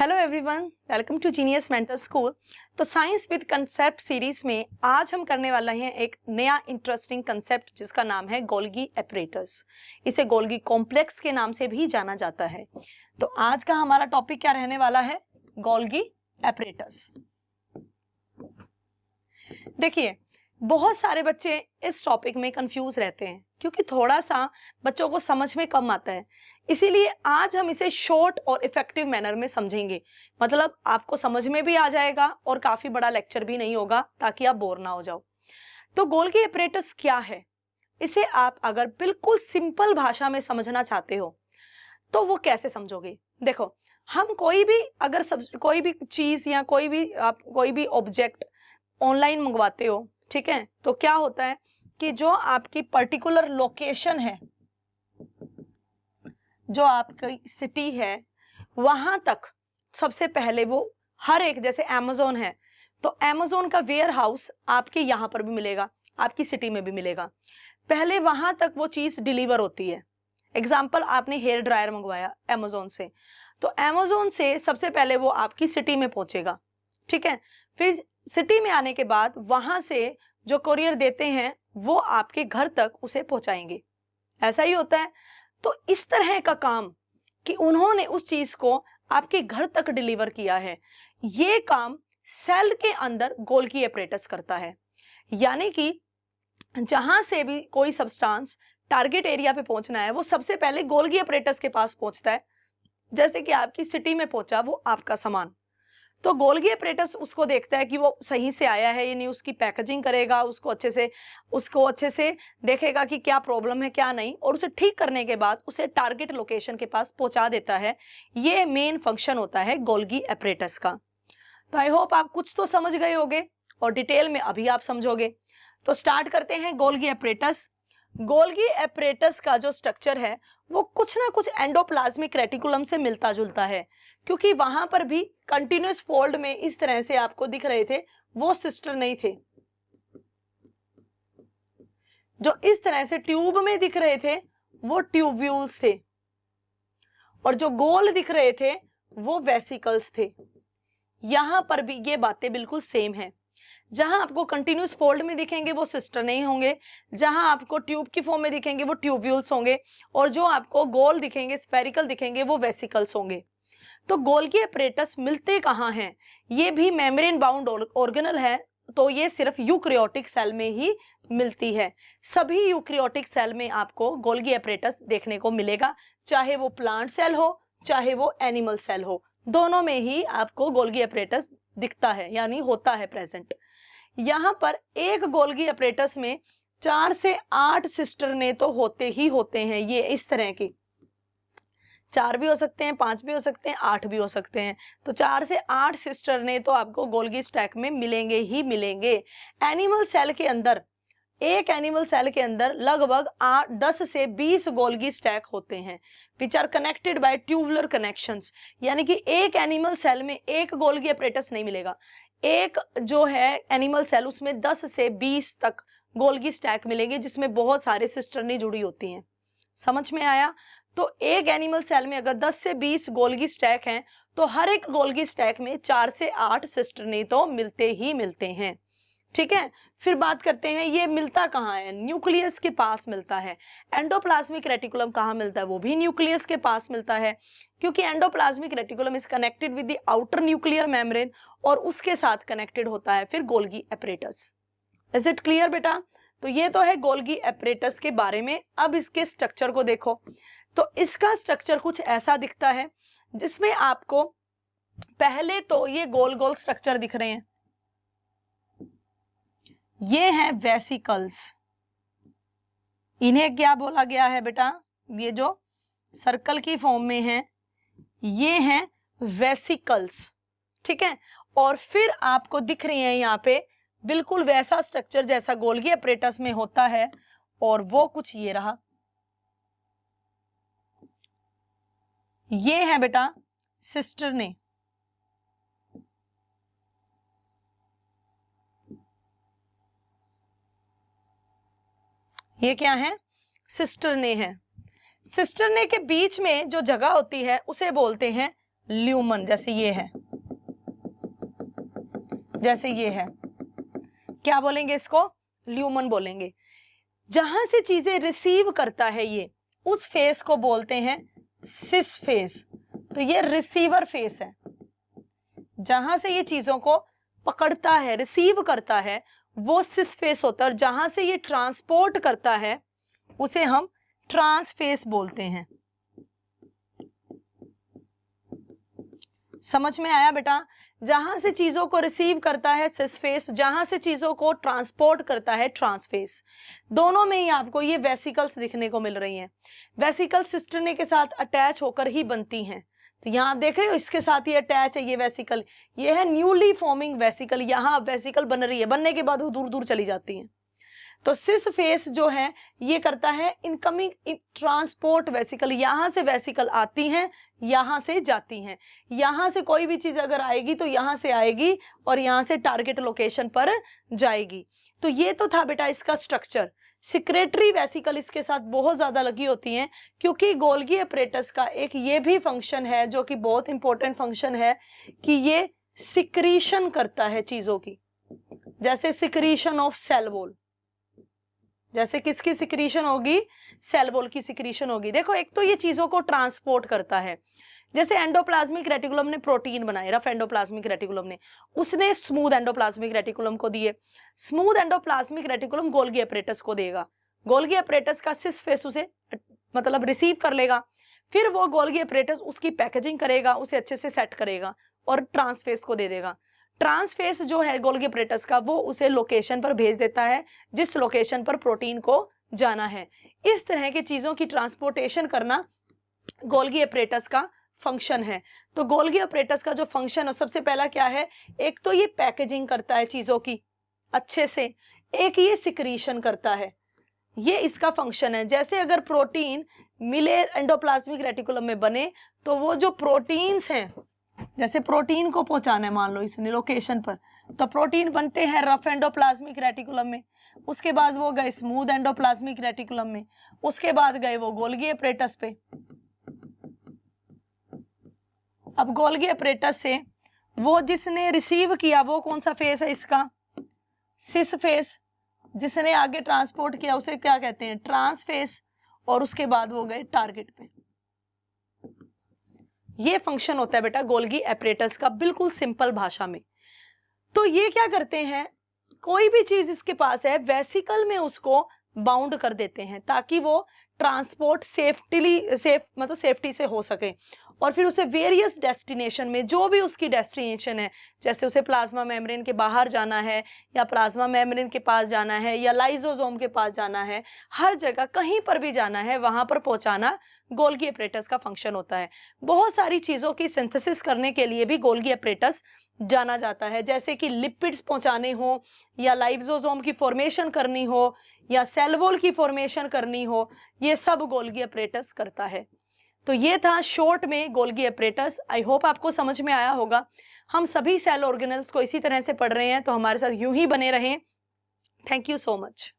Hello everyone, welcome to genius mentor school. तो science with concept series में आज हम करने वाले हैं एक नया इंटरेस्टिंग कंसेप्ट जिसका नाम है गोल्गी एपरेटस। इसे गोल्गी कॉम्प्लेक्स के नाम से भी जाना जाता है। तो आज का हमारा टॉपिक क्या रहने वाला है? Golgi apparatus. देखिए, बहुत सारे बच्चे इस टॉपिक में कंफ्यूज रहते हैं क्योंकि थोड़ा सा बच्चों को समझ में कम आता है। इसीलिए आज हम इसे शॉर्ट और इफेक्टिव मैनर में समझेंगे। मतलब आपको समझ में भी आ जाएगा और काफी बड़ा लेक्चर भी नहीं होगा ताकि आप बोर ना हो जाओ। तो गोल्गी एपरेटस क्या है? इसे आप अगर बिल्कुल सिंपल भाषा में समझना चाहते हो तो वो कैसे समझोगे? देखो, हम कोई भी चीज या कोई भी ऑब्जेक्ट ऑनलाइन मंगवाते हो, ठीक है, तो क्या होता है कि जो आपकी पर्टिकुलर लोकेशन है, जो आपकी सिटी है, वहां तक सबसे पहले वो हर एक, जैसे अमेज़न है तो अमेज़न का वेयर हाउस आपके यहाँ पर भी मिलेगा, आपकी सिटी में भी मिलेगा। पहले वहां तक वो चीज डिलीवर होती है। एग्जाम्पल, आपने हेयर ड्रायर मंगवाया अमेज़न से, तो अमेज़न से सबसे पहले वो आपकी सिटी में पहुंचेगा, ठीक है। फिर सिटी में आने के बाद वहां से जो कोरियर देते हैं वो आपके घर तक उसे पहुंचाएंगे। ऐसा ही होता है। तो इस तरह का काम कि उन्होंने उस चीज को आपके घर तक डिलीवर किया है, ये काम सेल के अंदर गोल्गी एपरेटस करता है। यानी कि जहां से भी कोई सब्सटेंस टारगेट एरिया पे पहुंचना है वो सबसे पहले गोल्गी एपरेटस के पास पहुंचता है। जैसे कि आपकी सिटी में पहुंचा वो आपका सामान, तो गोल्गी एपरेटस उसको देखता है कि वो सही से आया है या नहीं, उसकी पैकेजिंग करेगा, उसको अच्छे से देखेगा कि क्या प्रॉब्लम है क्या नहीं, और उसे ठीक करने के बाद उसे टारगेट लोकेशन के पास पहुंचा देता है। ये मेन फंक्शन होता है गोल्गी एपरेटस का। तो आई होप आप कुछ तो समझ गए होंगे और डिटेल में अभी आप समझोगे। तो स्टार्ट करते हैं गोल्गी एपरेटस। गोल्गी एपरेटस का जो स्ट्रक्चर है वो कुछ ना कुछ एंडोप्लाज्मिक रेटिकुलम से मिलता जुलता है, क्योंकि वहां पर भी कंटिन्यूअस फोल्ड में इस तरह से आपको दिख रहे थे वो सिस्टर नहीं थे। जो इस तरह से ट्यूब में दिख रहे थे वो ट्यूब्यूल्स थे, और जो गोल दिख रहे थे वो वेसिकल्स थे। यहां पर भी ये बातें बिल्कुल सेम है। जहां आपको कंटिन्यूअस फोल्ड में दिखेंगे वो सिस्टर नहीं होंगे, जहां आपको ट्यूब की फॉर्म में दिखेंगे वो ट्यूब्यूल्स होंगे, और जो आपको गोल दिखेंगे, स्फेरिकल दिखेंगे, वो वेसिकल्स होंगे। तो गोल्गी एपरेटस मिलते कहाँ हैं? ये भी मेम्ब्रेन बाउंड ऑर्गेनल है, तो ये सिर्फ यूकैरियोटिक सेल में ही मिलती है। सभी यूकैरियोटिक सेल में आपको गोल्गी एपरेटस देखने को मिलेगा, चाहे वो प्लांट सेल हो चाहे वो एनिमल सेल हो, दोनों में ही आपको गोल्गी एपरेटस दिखता है, यानी होता है प्रेजेंट। यहाँ पर एक गोल्गी एपरेटस में 4 से 8 सिस्टर्ने तो होते ही होते हैं। ये इस तरह की 4 भी हो सकते हैं, 5 भी हो सकते हैं, 8 भी हो सकते हैं। तो 4 से 8 सिस्टर्ने तो आपको गोल्गी स्टैक में मिलेंगे ही मिलेंगे। एनिमल सेल के अंदर, एक एनिमल सेल के अंदर लगभग 10 से 20 गोल्गी स्टैक होते हैं, which are connected by tubular connections. यानी कि एक एनिमल सेल में एक गोल्गी एपरेटस नहीं मिलेगा। एक जो है एनिमल सेल, उसमें 10 से 20 तक गोल्गी स्टैक मिलेंगे, जिसमें बहुत सारे सिस्टर्नी जुड़ी होती हैं। समझ में आया? तो एक एनिमल सेल में अगर 10 से 20 गोल्गी स्टैक हैं तो हर एक गोल्गी स्टैक में 4 से 8 सिस्टर्नी तो मिलते ही मिलते हैं, ठीक है। फिर बात करते हैं ये मिलता कहाँ है? न्यूक्लियस के पास मिलता है। एंडोप्लाज्मिक रेटिकुलम कहाँ मिलता है? वो भी न्यूक्लियस के पास मिलता है, क्योंकि endoplasmic reticulum is connected with the outer nuclear membrane, और उसके साथ कनेक्टेड होता है फिर Golgi apparatus. Is it clear बेटा? तो ये तो है गोल्गी एपरेटस के बारे में। अब इसके स्ट्रक्चर को देखो, तो इसका स्ट्रक्चर कुछ ऐसा दिखता है, जिसमें आपको पहले तो ये गोल गोल स्ट्रक्चर दिख रहे हैं, ये हैं वेसिकल्स। इन्हें क्या बोला गया है बेटा? ये जो सर्कल की फॉर्म में है ये हैं वेसिकल्स, ठीक है। और फिर आपको दिख रही है यहाँ पे बिल्कुल वैसा स्ट्रक्चर जैसा गोल्गी एपरेटस में होता है, और वो कुछ ये रहा। ये है बेटा सिस्टर्ने। ये क्या है? सिस्टर्ने है। सिस्टर्ने के बीच में जो जगह होती है उसे बोलते हैं ल्यूमन, जैसे ये है, जैसे ये है, क्या बोलेंगे इसको? ल्यूमन बोलेंगे। जहां से चीजें रिसीव करता है ये, उस फेस को बोलते हैं सिस फेस। तो ये रिसीवर फेस है। जहां से ये चीजों को पकड़ता है, रिसीव करता है, वो सिस फेस होता है। और जहां से ये ट्रांसपोर्ट करता है उसे हम ट्रांसफेस बोलते हैं। समझ में आया बेटा? जहां से चीजों को रिसीव करता है सिस फेस, जहां से चीजों को ट्रांसपोर्ट करता है ट्रांसफेस। दोनों में ही आपको ये वेसिकल्स दिखने को मिल रही हैं। वेसिकल्स सिस्टर्ने के साथ अटैच होकर ही बनती हैं। तो यहाँ आप देख रहे हो, इसके साथ ये अटैच है, ये वेसिकल, ये है न्यूली फॉर्मिंग वेसिकल। यहाँ वेसिकल बन रही है, बनने के बाद वो दूर दूर चली जाती है। तो सिस फेस जो है ये करता है इनकमिंग ट्रांसपोर्ट वेसिकल। यहाँ से वेसिकल आती हैं, यहाँ से जाती हैं। यहाँ से कोई भी चीज अगर आएगी तो यहाँ से आएगी और यहाँ से टारगेट लोकेशन पर जाएगी। तो ये तो था बेटा इसका स्ट्रक्चर। सिक्रेटरी वेसिकल इसके साथ बहुत ज्यादा लगी होती हैं, क्योंकि गोल्गी अपरेटस का एक ये भी फंक्शन है जो कि बहुत इंपॉर्टेंट फंक्शन है कि ये सिक्रीशन करता है चीजों की। जैसे सिक्रीशन ऑफ सेल वॉल, जैसे किसकी सिक्रीशन होगी? सेल वॉल की सिक्रीशन होगी। देखो, एक तो ये चीजों को ट्रांसपोर्ट करता है। जैसे एंडोप्लाज्मिक रेटिकुलम ने प्रोटीन बनाए, रफ एंडोप्लाज्मिक रेटिकुलम ने, उसने स्मूथ एंडोप्लाज्मिक रेटिकुलम को दिए। Smooth endoplasmic reticulum Golgi apparatus को देगा। गोल्गी अपरेटस का सिस फेस उसे मतलब रिसीव कर लेगा। फिर वो गोल्गी अपरेटस उसकी पैकेजिंग करेगा, उसे अच्छे से सेट करेगा और ट्रांसफेस को दे देगा। ट्रांसफेस जो है गोल्गी अपरेटस का, वो उसे लोकेशन पर भेज देता है जिस लोकेशन पर प्रोटीन को जाना है। इस तरह की चीजों की ट्रांसपोर्टेशन करना गोल्गी अपरेटस का फंक्शन है। तो गोल्गी अपरेटस का जो फंक्शन है, सबसे पहला क्या है? एक तो ये पैकेजिंग करता है चीजों की अच्छे से, एक ये सिक्रीशन करता है, ये इसका फंक्शन है। जैसे अगर प्रोटीन मिले एंडोप्लाज्मिक रेटिकुलम में बने, तो वो जो प्रोटीन्स हैं, जैसे प्रोटीन को पहुंचाना है मान लो इसने लोकेशन पर, तो प्रोटीन बनते हैं रफ एंडोप्लाज्मिक रेटिकुलम में, उसके बाद वो गए स्मूथ एंडोप्लाज्मिक रेटिकुलम में, उसके बाद गए वो गोल्गी अपरेटस पे। अब गोल्गी अपरेटस से वो जिसने रिसीव किया वो कौन सा फेस है इसका? Cis face. जिसने आगे ट्रांसपोर्ट किया उसे क्या कहते हैं? ट्रांसफेस। और उसके बाद वो गए टारगेट पे। ये फंक्शन होता है बेटा गोल्गी अपरेटस का, बिल्कुल सिंपल भाषा में। तो ये क्या करते हैं, कोई भी चीज इसके पास है वेसिकल में उसको बाउंड कर देते हैं ताकि वो ट्रांसपोर्ट सेफ्टी से हो सके, और फिर उसे वेरियस डेस्टिनेशन में, जो भी उसकी डेस्टिनेशन है, जैसे उसे प्लाज्मा मेम्ब्रेन के बाहर जाना है या प्लाज्मा मेम्ब्रेन के पास जाना है या लाइसोसोम के पास जाना है, हर जगह कहीं पर भी जाना है वहां पर पहुंचाना गोल्गी अपरेटस का फंक्शन होता है। बहुत सारी चीजों की सिंथेसिस करने के लिए भी गोल्गी अपरेटस जाना जाता है, जैसे कि लिपिड्स पहुंचाने हो या लाइसोसोम की फॉर्मेशन करनी हो या सेल वॉल की फॉर्मेशन करनी हो, ये सब गोल्गी अपरेटस करता है। तो ये था शॉर्ट में गोल्गी अपरेटस। आई होप आपको समझ में आया होगा। हम सभी सेल ऑर्गेनल्स को इसी तरह से पढ़ रहे हैं, तो हमारे साथ यूं ही बने रहें। Thank you so much.